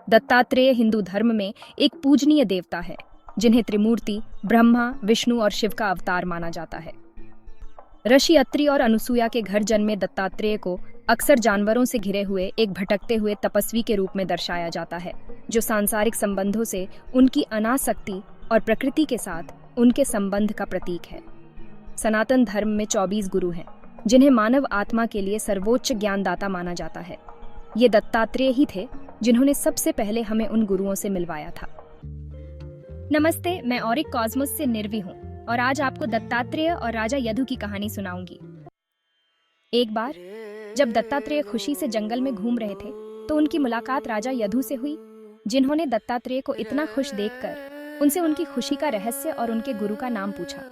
दत्तात्रेय हिंदू धर्म में एक पूजनीय देवता है जिन्हें त्रिमूर्ति ब्रह्मा, विष्णु और शिव का अवतार माना जाता है। ऋषि अत्रि और अनुसुईया के घर जन्मे दत्तात्रेय को अक्सर जानवरों से घिरे हुए एक भटकते हुए तपस्वी के रूप में दर्शाया जाता है, जो सांसारिक संबंधों से उनकी अनासक्ति और प्रकृति के साथ उनके संबंध का प्रतीक है। सनातन धर्म में 24 गुरु हैं, जिन्हें मानव आत्मा के लिए सर्वोच्च ज्ञानदाता माना जाता है। ये दत्तात्रेय ही थे जिन्होंने सबसे पहले हमें उन गुरुओं से मिलवाया था। नमस्ते, मैं ऑरिक कॉस्मोस से निर्वी हूँ और आज आपको दत्तात्रेय और राजा यदु की कहानी सुनाऊंगी। एक बार जब दत्तात्रेय खुशी से जंगल में घूम रहे थे तो उनकी मुलाकात राजा यदु से हुई, जिन्होंने दत्तात्रेय को इतना खुश देखकर उनसे उनकी खुशी का रहस्य और उनके गुरु का नाम पूछा।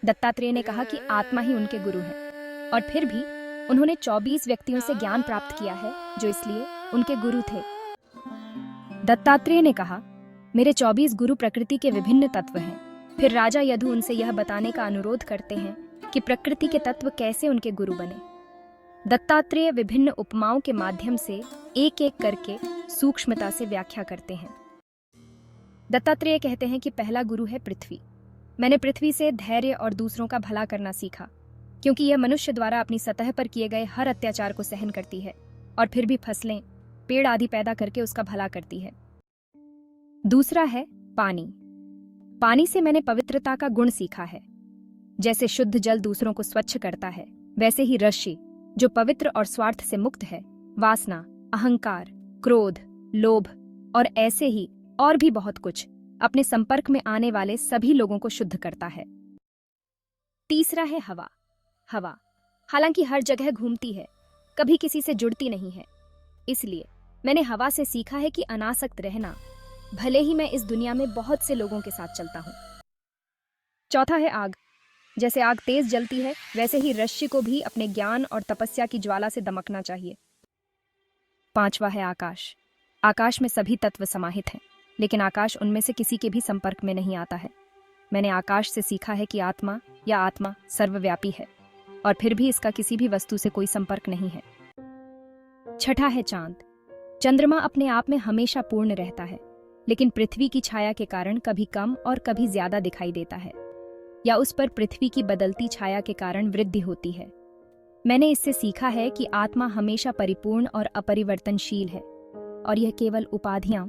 दत्तात्रेय ने कहा कि आत्मा ही उनके गुरु हैं और फिर भी उन्होंने 24 व्यक्तियों से ज्ञान प्राप्त किया है जो इसलिए उनके गुरु थे। दत्तात्रेय ने कहा, मेरे 24 गुरु प्रकृति के विभिन्न तत्व हैं। फिर राजा यदु उनसे यह बताने का अनुरोध करते हैं कि प्रकृति के तत्व कैसे उनके गुरु बने। दत्तात्रेय विभिन्न उपमाओं के माध्यम से एक एक करके सूक्ष्मता से व्याख्या करते हैं। दत्तात्रेय कहते हैं कि पहला गुरु है पृथ्वी। मैंने पृथ्वी से धैर्य और दूसरों का भला करना सीखा, क्योंकि यह मनुष्य द्वारा अपनी सतह पर किए गए हर अत्याचार को सहन करती है और फिर भी फसलें, पेड़ आदि पैदा करके उसका भला करती है। दूसरा है पानी। पानी से मैंने पवित्रता का गुण सीखा है। जैसे शुद्ध जल दूसरों को स्वच्छ करता है, वैसे ही ऋषि, जो पवित्र और स्वार्थ से मुक्त है, वासना, अहंकार, क्रोध, लोभ और ऐसे ही और भी बहुत कुछ अपने संपर्क में आने वाले सभी लोगों को शुद्ध करता है। तीसरा है हवा। हवा हालांकि हर जगह घूमती है, कभी किसी से जुड़ती नहीं है। इसलिए मैंने हवा से सीखा है कि अनासक्त रहना, भले ही मैं इस दुनिया में बहुत से लोगों के साथ चलता हूं। चौथा है आग। जैसे आग तेज जलती है, वैसे ही ऋषि को भी अपने ज्ञान और तपस्या की ज्वाला से दमकना चाहिए। पांचवा है आकाश। आकाश में सभी तत्व समाहित हैं, लेकिन आकाश उनमें से किसी के भी संपर्क में नहीं आता है। मैंने आकाश से सीखा है कि आत्मा सर्वव्यापी है और फिर भी इसका किसी भी वस्तु से कोई संपर्क नहीं है। छठा है चांद। चंद्रमा अपने आप में हमेशा पूर्ण रहता है, लेकिन पृथ्वी की छाया के कारण कभी कम और कभी ज्यादा दिखाई देता है, या उस पर पृथ्वी की बदलती छाया के कारण वृद्धि होती है। मैंने इससे सीखा है कि आत्मा हमेशा परिपूर्ण और अपरिवर्तनशील है और यह केवल उपाधियां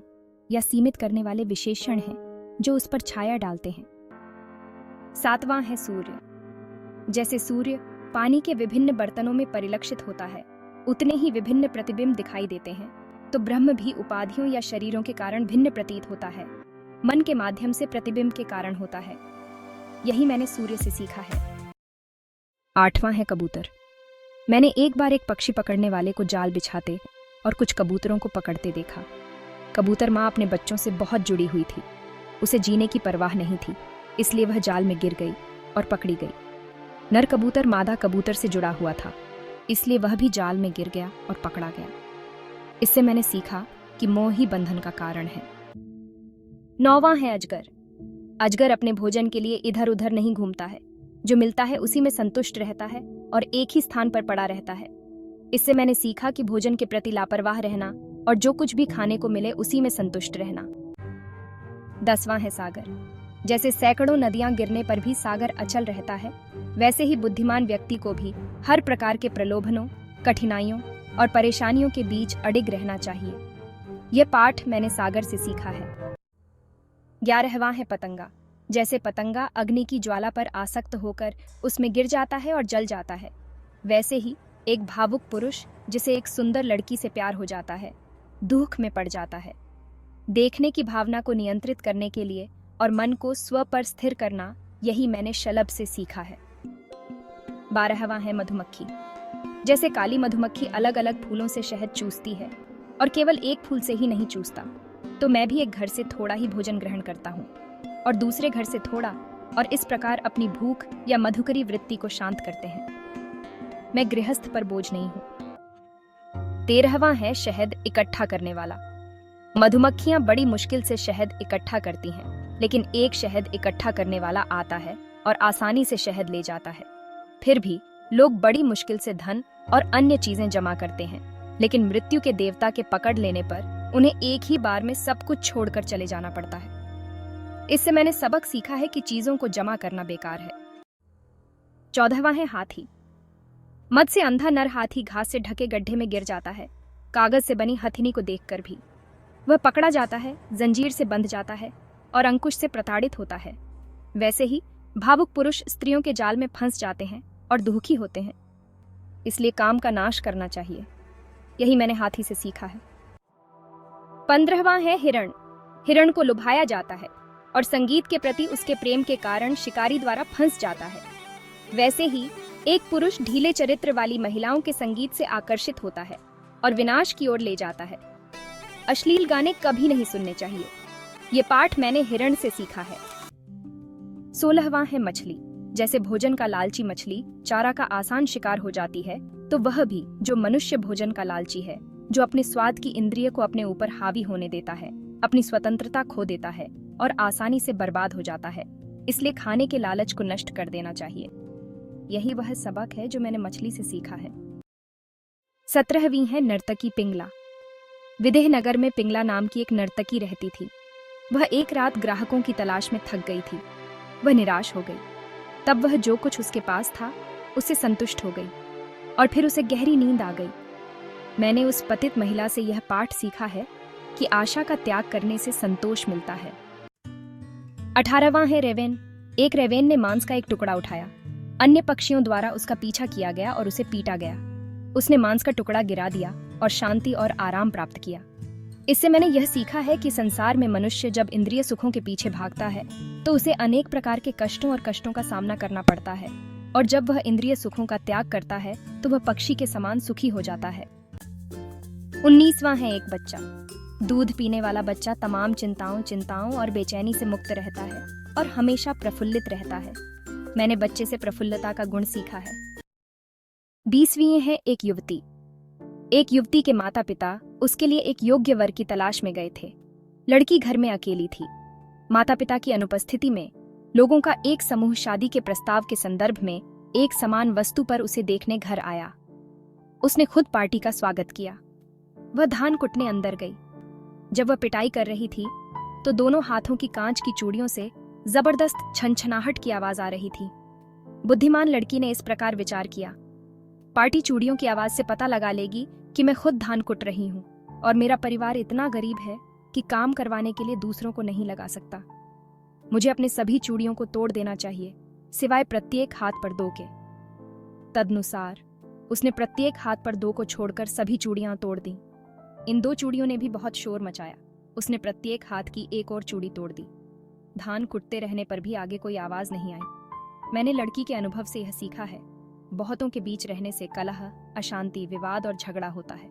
या सीमित करने वाले विशेषण हैं जो उस पर छाया डालते हैं। सातवां है सूर्य। जैसे सूर्य पानी के विभिन्न बर्तनों में परिलक्षित होता है, उतने ही विभिन्न प्रतिबिंब दिखाई देते हैं, तो ब्रह्म भी उपाधियों या शरीरों के कारण भिन्न प्रतीत होता है, मन के माध्यम से प्रतिबिंब के कारण होता है। यही मैंने सूर्य से सीखा है। आठवां है कबूतर। मैंने एक बार एक पक्षी पकड़ने वाले को जाल बिछाते और कुछ कबूतरों को पकड़ते देखा। कबूतर माँ अपने बच्चों से बहुत जुड़ी हुई थी। उसे जीने की परवाह नहीं थी, इसलिए वह जाल में गिर गई और पकड़ी गई। नर कबूतर मादा कबूतर से जुड़ा हुआ था, इसलिए वह भी जाल में गिर गया और पकड़ा गया। इससे मैंने सीखा कि मोह ही बंधन का कारण है। नौवां है अजगर। अजगर अपने भोजन के लिए इधर उधर नहीं घूमता है, जो मिलता है उसी में संतुष्ट रहता है और एक ही स्थान पर पड़ा रहता है। इससे मैंने सीखा कि भोजन के प्रति लापरवाह रहना और जो कुछ भी खाने को मिले उसी में संतुष्ट रहना। 10वां है सागर। जैसे सैकड़ों नदियां गिरने पर भी सागर अचल रहता है, वैसे ही बुद्धिमान व्यक्ति को भी हर प्रकार के प्रलोभनों, कठिनाइयों और परेशानियों के बीच अडिग रहना चाहिए। यह पाठ मैंने सागर से सीखा है। 11वां है पतंगा। जैसे पतंगा अग्नि की ज्वाला पर आसक्त होकर उसमें गिर जाता है और जल जाता है, वैसे ही एक भावुक पुरुष जिसे एक सुंदर लड़की से प्यार हो जाता है, दुख में पड़ जाता है। देखने की भावना को नियंत्रित करने के लिए और मन को स्व पर स्थिर करना, यही मैंने शलभ से सीखा है। 12वां है मधुमक्खी। जैसे काली मधुमक्खी अलग अलग फूलों से शहद चूसती है और केवल एक फूल से ही नहीं चूसता, तो मैं भी एक घर से थोड़ा ही भोजन ग्रहण करता हूँ और दूसरे घर से थोड़ा, और इस प्रकार अपनी भूख या मधुकरी वृत्ति को शांत करते हैं। मैं गृहस्थ पर बोझ नहीं हूँ। 13वां है शहद इकट्ठा करने वाला। मधुमक्खियां बड़ी मुश्किल से शहद इकट्ठा करती हैं, लेकिन एक शहद इकट्ठा करने वाला आता है और आसानी से शहद ले जाता है। फिर भी लोग बड़ी मुश्किल से धन और अन्य चीजें जमा करते हैं, लेकिन मृत्यु के देवता के पकड़ लेने पर उन्हें एक ही बार में सब कुछ छोड़कर चले जाना पड़ता है। इससे मैंने सबक सीखा है कि चीजों को जमा करना बेकार है। 14वां है हाथी। मद से अंधा नर हाथी घास से ढके गड्ढे में गिर जाता है, कागज से बनी हथिनी को देखकर भी। वह पकड़ा जाता है, जंजीर से बंध जाता है और अंकुश से प्रताड़ित होता है। वैसे ही भावुक पुरुष स्त्रियों के जाल में फंस जाते हैं और दुखी होते हैं। इसलिए काम का नाश करना चाहिए। यही मैंने हाथी से सीखा है। 15वां है हिरण। हिरण को लुभाया जाता है और संगीत के प्रति उसके प्रेम के कारण शिकारी द्वारा फंस जाता है। वैसे ही एक पुरुष ढीले चरित्र वाली महिलाओं के संगीत से आकर्षित होता है और विनाश की ओर ले जाता है। अश्लील गाने कभी नहीं सुनने चाहिए। ये पाठ मैंने हिरण से सीखा है। 16वां है मछली। जैसे भोजन का लालची मछली चारा का आसान शिकार हो जाती है, तो वह भी जो मनुष्य भोजन का लालची है, जो अपने स्वाद की इंद्रिय को अपने ऊपर हावी होने देता है, अपनी स्वतंत्रता खो देता है और आसानी से बर्बाद हो जाता है। इसलिए खाने के लालच को नष्ट कर देना चाहिए। यही वह सबक है जो मैंने मछली से सीखा है। 17वीं है नर्तकी पिंगला। विदेहनगर में पिंगला नाम की एक नर्तकी रहती थी। वह एक रात ग्राहकों की तलाश में थक गई थी। वह निराश हो गई। तब वह जो कुछ उसके पास था उससे संतुष्ट हो गई और फिर उसे गहरी नींद आ गई। मैंने उस पतित महिला से यह पाठ सीखा है कि आशा का त्याग करने से संतोष मिलता है। 18वां है रेवेन। एक रेवेन ने मांस का एक टुकड़ा उठाया। अन्य पक्षियों द्वारा उसका पीछा किया गया और उसे पीटा गया। उसने मांस का टुकड़ा गिरा दिया और शांति और आराम प्राप्त किया। इससे मैंने यह सीखा है कि संसार में मनुष्य जब इंद्रिय सुखों के पीछे भागता है तो उसे अनेक प्रकार के कष्टों और कष्टों का सामना करना पड़ता है, और जब वह इंद्रिय सुखों का त्याग करता है तो वह पक्षी के समान सुखी हो जाता है। 19वां है एक बच्चा। दूध पीने वाला बच्चा तमाम चिंताओं और बेचैनी से मुक्त रहता है और हमेशा प्रफुल्लित रहता है। मैंने बच्चे से प्रफुल्लता का गुण सीखा है। 20वीं है एक युवती। एक युवती के माता पिता उसके लिए एक योग्य वर की तलाश में गए थे। लड़की घर में अकेली थी। माता पिता की अनुपस्थिति में लोगों का एक समूह शादी के प्रस्ताव के संदर्भ में एक समान वस्तु पर उसे देखने घर आया। उसने खुद पार्टी का स्वागत किया। वह धान कुटने अंदर गई। जब वह पिटाई कर रही थी तो दोनों हाथों की कांच की चूड़ियों से जबरदस्त छनछनाहट की आवाज आ रही थी। बुद्धिमान लड़की ने इस प्रकार विचार किया, पार्टी चूड़ियों की आवाज से पता लगा लेगी कि मैं खुद धान कुट रही हूँ और मेरा परिवार इतना गरीब है कि काम करवाने के लिए दूसरों को नहीं लगा सकता। मुझे अपने सभी चूड़ियों को तोड़ देना चाहिए, सिवाय प्रत्येक हाथ पर 2 के। तदनुसार उसने प्रत्येक हाथ पर 2 को छोड़कर सभी चूड़ियां तोड़ दी। इन 2 चूड़ियों ने भी बहुत शोर मचाया। उसने प्रत्येक हाथ की एक और चूड़ी तोड़ दी। धान कुटते रहने पर भी आगे कोई आवाज नहीं आई। मैंने लड़की के अनुभव से यह सीखा है, बहुतों के बीच रहने से कलह, अशांति, विवाद और झगड़ा होता है।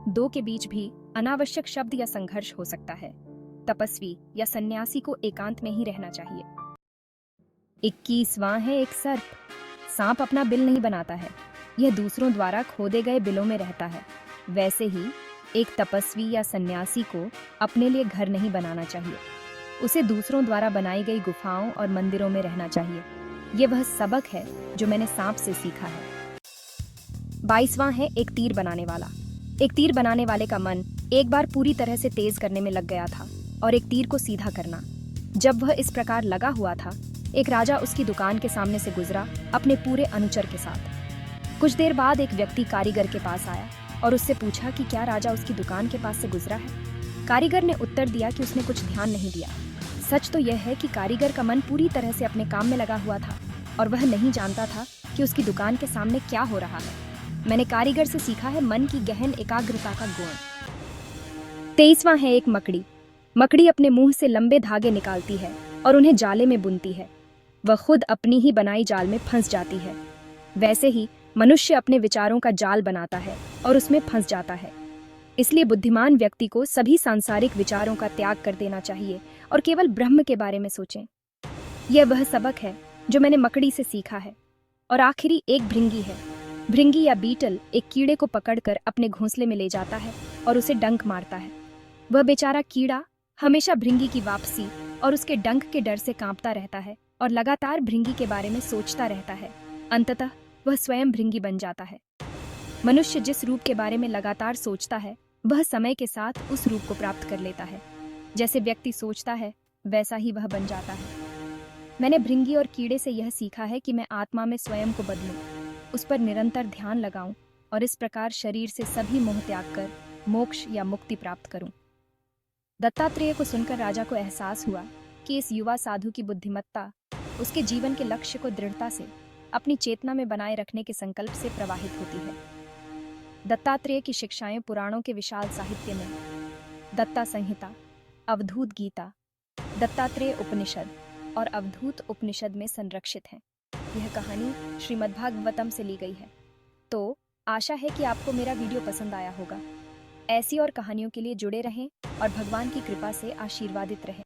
2 के बीच भी अनावश्यक शब्द या संघर्ष हो सकता है। तपस्वी या सन्यासी को एकांत में ही रहना चाहिए। 21वां है एक सर्प। सांप अपना बिल नहीं बनाता है, यह दूसरों द्वारा खोदे गए बिलों में रहता है। वैसे ही एक तपस्वी या सन्यासी को अपने लिए घर नहीं बनाना चाहिए, उसे दूसरों द्वारा बनाई गई गुफाओं और मंदिरों में रहना चाहिए। ये वह सबक है जो मैंने सांप से सीखा है। 22वां है एक तीर बनाने वाला। एक तीर बनाने वाले का मन एक बार पूरी तरह से तेज करने में लग गया था और एक तीर को सीधा करना। जब वह इस प्रकार लगा हुआ था, एक राजा उसकी दुकान के सामने से गुजरा अपने पूरे अनुचर के साथ। कुछ देर बाद एक व्यक्ति कारीगर के पास आया और उससे पूछा कि क्या राजा उसकी दुकान के पास से गुजरा है। कारीगर ने उत्तर दिया कि उसने कुछ ध्यान नहीं दिया। सच तो यह है कि कारीगर का मन पूरी तरह से अपने काम में लगा हुआ था और वह नहीं जानता था कि उसकी दुकान के सामने क्या हो रहा है। मैंने कारीगर से सीखा है मन की गहन एकाग्रता का गुण। 23वां है एक मकड़ी। मकड़ी अपने मुंह से लंबे धागे निकालती है और उन्हें जाले में बुनती है। वह खुद अपनी ही बनाई जाल में फंस जाती है। वैसे ही मनुष्य अपने विचारों का जाल बनाता है और उसमें फंस जाता है। इसलिए बुद्धिमान व्यक्ति को सभी सांसारिक विचारों का त्याग कर देना चाहिए और केवल ब्रह्म के बारे में सोचें। यह वह सबक है जो मैंने मकड़ी से सीखा है। और आखिरी एक भृंगी है। भृंगी या बीटल एक कीड़े को पकड़कर अपने घोंसले में ले जाता है और उसे डंक मारता है। वह बेचारा कीड़ा हमेशा भृंगी की वापसी और उसके डंक के डर से कांपता रहता है और लगातार भृंगी के बारे में सोचता रहता है। अंततः वह स्वयं भृंगी बन जाता है। मनुष्य जिस रूप के बारे में लगातार सोचता है वह समय के साथ उस रूप को प्राप्त कर लेता है। जैसे व्यक्ति सोचता है वैसा ही वह बन जाता है। मैंने भृंगी और कीड़े से यह सीखा है कि मैं आत्मा में स्वयं को बदलूं, उस पर निरंतर ध्यान लगाऊं और इस प्रकार शरीर से सभी मोह त्याग कर मोक्ष या मुक्ति प्राप्त करूं। दत्तात्रेय को सुनकर राजा को एहसास हुआ कि इस युवा साधु की बुद्धिमत्ता उसके जीवन के लक्ष्य को दृढ़ता से अपनी चेतना में बनाए रखने के संकल्प से प्रवाहित होती है। दत्तात्रेय की शिक्षाएं पुराणों के विशाल साहित्य में दत्ता संहिता, अवधूत गीता, दत्तात्रेय उपनिषद और अवधूत उपनिषद में संरक्षित हैं। यह कहानी श्रीमद्भागवतम से ली गई है। तो आशा है कि आपको मेरा वीडियो पसंद आया होगा। ऐसी और कहानियों के लिए जुड़े रहें और भगवान की कृपा से आशीर्वादित रहें।